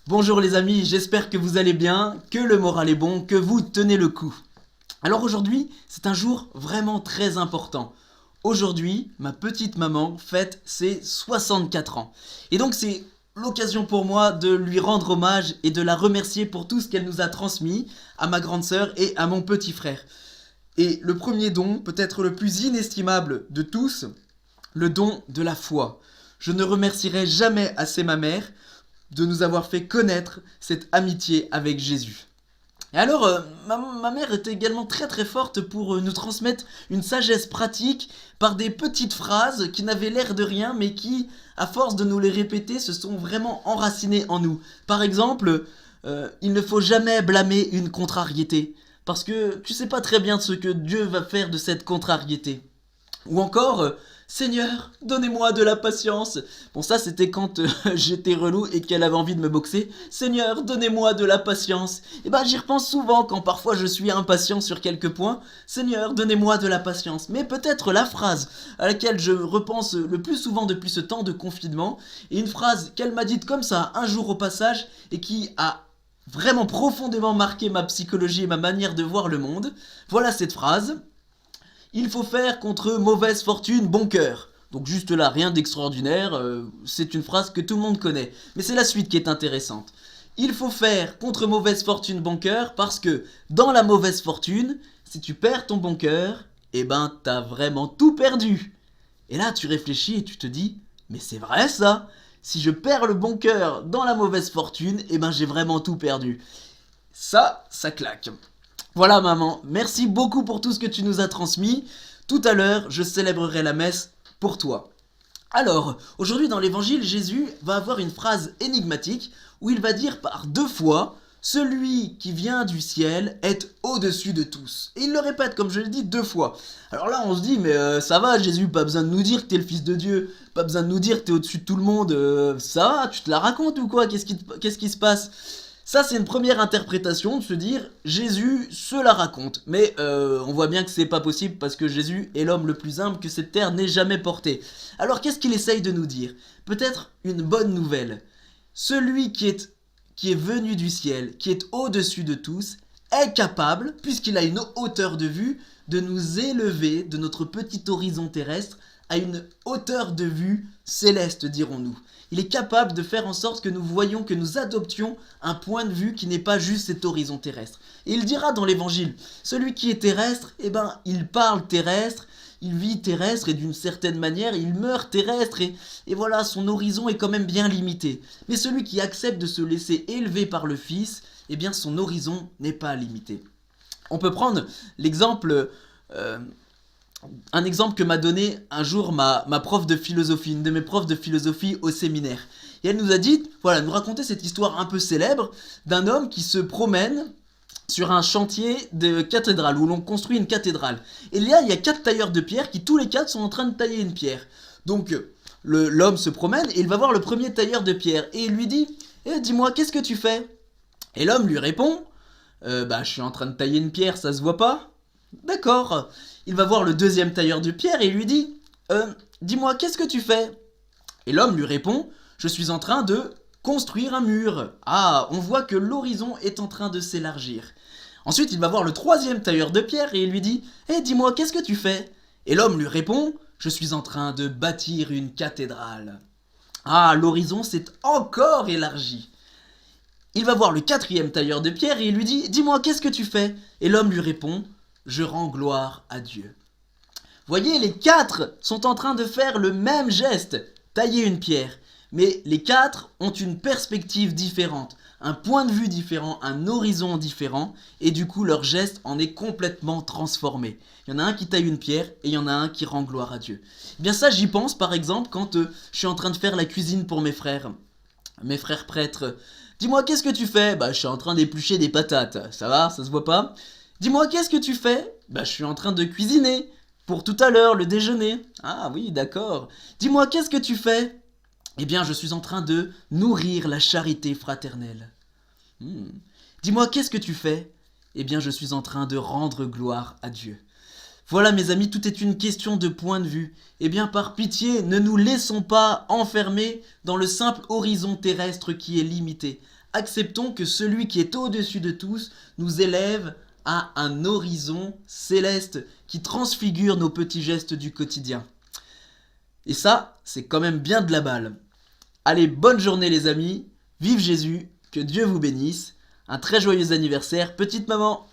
Bonjour les amis, j'espère que vous allez bien, que le moral est bon, que vous tenez le coup. Alors aujourd'hui, c'est un jour vraiment très important. Aujourd'hui, ma petite maman fête ses 64 ans. Et donc c'est l'occasion pour moi de lui rendre hommage et de la remercier pour tout ce qu'elle nous a transmis à ma grande sœur et à mon petit frère. Et le premier don, peut-être le plus inestimable de tous, le don de la foi. Je ne remercierai jamais assez ma mère de nous avoir fait connaître cette amitié avec Jésus. Et alors, ma mère était également très très forte pour nous transmettre une sagesse pratique par des petites phrases qui n'avaient l'air de rien, mais qui, à force de nous les répéter, se sont vraiment enracinées en nous. Par exemple, il ne faut jamais blâmer une contrariété, parce que tu sais pas très bien ce que Dieu va faire de cette contrariété. Ou encore, Seigneur, donnez-moi de la patience. Bon, ça, c'était quand j'étais relou et qu'elle avait envie de me boxer. Seigneur, donnez-moi de la patience. Et ben, j'y repense souvent quand parfois je suis impatient sur quelques points. Seigneur, donnez-moi de la patience. Mais peut-être la phrase à laquelle je repense le plus souvent depuis ce temps de confinement, est une phrase qu'elle m'a dite comme ça un jour au passage et qui a vraiment profondément marqué ma psychologie et ma manière de voir le monde. Voilà cette phrase. Il faut faire contre mauvaise fortune bon cœur. Donc juste là, rien d'extraordinaire, c'est une phrase que tout le monde connaît. Mais c'est la suite qui est intéressante. Il faut faire contre mauvaise fortune bon cœur parce que dans la mauvaise fortune, si tu perds ton bon cœur, eh ben t'as vraiment tout perdu. Et là tu réfléchis et tu te dis, mais c'est vrai ça. Si je perds le bon cœur dans la mauvaise fortune, eh ben j'ai vraiment tout perdu. Ça claque. Voilà maman, merci beaucoup pour tout ce que tu nous as transmis. Tout à l'heure, je célébrerai la messe pour toi. Alors, aujourd'hui dans l'évangile, Jésus va avoir une phrase énigmatique où il va dire par deux fois celui qui vient du ciel est au-dessus de tous. Et il le répète, comme je l'ai dit, deux fois. Alors là, on se dit, mais ça va, Jésus, pas besoin de nous dire que t'es le fils de Dieu, pas besoin de nous dire que t'es au-dessus de tout le monde, ça va, tu te la racontes ou quoi? Qu'est-ce qui se passe? Ça, c'est une première interprétation de se dire Jésus se la raconte. Mais on voit bien que c'est pas possible parce que Jésus est l'homme le plus humble que cette terre n'ait jamais porté. Alors qu'est-ce qu'il essaye de nous dire? Peut-être une bonne nouvelle. Celui qui est venu du ciel, qui est au-dessus de tous, est capable, puisqu'il a une hauteur de vue, de nous élever de notre petit horizon terrestre à une hauteur de vue céleste, dirons-nous. Il est capable de faire en sorte que nous voyions, que nous adoptions un point de vue qui n'est pas juste cet horizon terrestre. Et il dira dans l'évangile, celui qui est terrestre, eh ben, il parle terrestre, il vit terrestre et d'une certaine manière, il meurt terrestre et voilà, son horizon est quand même bien limité. Mais celui qui accepte de se laisser élever par le Fils, eh bien son horizon n'est pas limité. On peut prendre l'exemple... un exemple que m'a donné un jour ma prof de philosophie, une de mes profs de philosophie au séminaire. Et elle nous a dit, voilà, nous raconter cette histoire un peu célèbre d'un homme qui se promène sur un chantier de cathédrale, où l'on construit une cathédrale. Et là, il y a 4 tailleurs de pierre qui tous les 4 sont en train de tailler une pierre. Donc l'homme se promène et il va voir le premier tailleur de pierre. Et il lui dit, dis-moi, qu'est-ce que tu fais? Et l'homme lui répond, bah je suis en train de tailler une pierre, ça se voit pas? D'accord. Il va voir le deuxième tailleur de pierre et il lui dit dis-moi, qu'est-ce que tu fais? Et l'homme lui répond je suis en train de construire un mur. Ah, on voit que l'horizon est en train de s'élargir. Ensuite, il va voir le troisième tailleur de pierre et il lui dit dis-moi, qu'est-ce que tu fais? Et l'homme lui répond je suis en train de bâtir une cathédrale. Ah, l'horizon s'est encore élargi. Il va voir le quatrième tailleur de pierre et il lui dit dis-moi, qu'est-ce que tu fais? Et l'homme lui répond je rends gloire à Dieu. Voyez, les 4 sont en train de faire le même geste, tailler une pierre. Mais les 4 ont une perspective différente, un point de vue différent, un horizon différent, et du coup leur geste en est complètement transformé. Il y en a un qui taille une pierre et il y en a un qui rend gloire à Dieu. Eh bien ça, j'y pense par exemple quand je suis en train de faire la cuisine pour mes frères prêtres. Dis-moi, qu'est-ce que tu fais? Bah, je suis en train d'éplucher des patates. Ça va, ça se voit pas? Dis-moi, qu'est-ce que tu fais? Bah, je suis en train de cuisiner. Pour tout à l'heure, le déjeuner. Ah oui, d'accord. Dis-moi, qu'est-ce que tu fais? Eh bien, je suis en train de nourrir la charité fraternelle. Hmm. Dis-moi, qu'est-ce que tu fais? Eh bien, je suis en train de rendre gloire à Dieu. Voilà mes amis, tout est une question de point de vue. Eh bien par pitié, ne nous laissons pas enfermer dans le simple horizon terrestre qui est limité. Acceptons que celui qui est au-dessus de tous nous élève à un horizon céleste qui transfigure nos petits gestes du quotidien. Et ça, c'est quand même bien de la balle. Allez, bonne journée les amis, vive Jésus, que Dieu vous bénisse, un très joyeux anniversaire, petite maman!